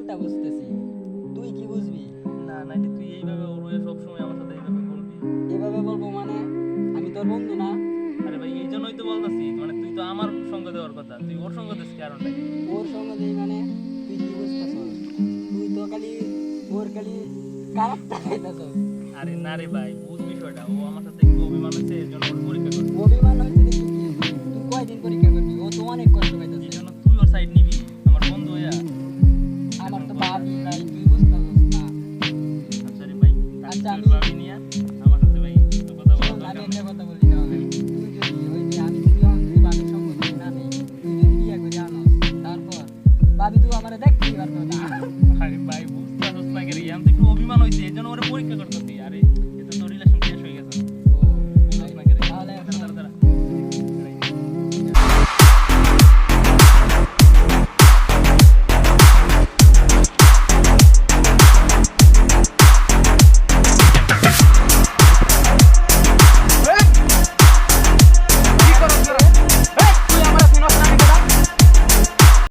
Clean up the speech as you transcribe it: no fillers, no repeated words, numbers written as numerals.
উল্টা বুঝতেছি, তুই কি বুঝবি? না নাইলে তুই এইভাবে ওর সবসময় আমার সাথে এইভাবে বলবি? এভাবে বলবো মানে আমি তোর বন্ধু না? আরে ভাই এই জন্যই তো বলতেছি, মানে তুই তো আমার সঙ্গ দেওয়ার কথা, তুই ওর সঙ্গ দিস কারণটা কি? ওর সঙ্গে দেই মানে তুই কি বুঝতেছস? তুই তো খালি ওর খালি কারাকটা খাইতেছস। আরে না রে ভাই, বুঝ বিষয়টা, ও আমার সাথে একটু অভিমান হয়েছে, এর জন্য ওর পরীক্ষা করছে। অভিমান হয়েছে দেখি কি, তুই কয়দিন পরীক্ষা করবি? ও তো অনেক কষ্ট এই পাইতেছে। জন্য তুই ওর সাইড নিবি, আমার বন্ধু হইয়া। আমার তো ভাবি নাই, তুই বুঝতেছস না। আচ্ছা রে ভাই, আচ্ছা, তোর আমি- ভাবি নিয়া আমার সাথে ভাই একটু কথা বলা শোন, দরকার। আমি একটা কথা বলি তাহলে। তুই যদি ওই যে আমি যদি এখন যদি ভাবির সঙ্গ দিই না নেই, তুই যদি বিয়ে করে আনস, তারপর ভাবি তুই আমার দেখতেই পারতো না। আরে ভাই বুঝতে পারছিস না, কি রে, আমি তো একটু অভিমান হয়েছে, এই জন্য ওরে পরীক্ষা করতেছি। আরে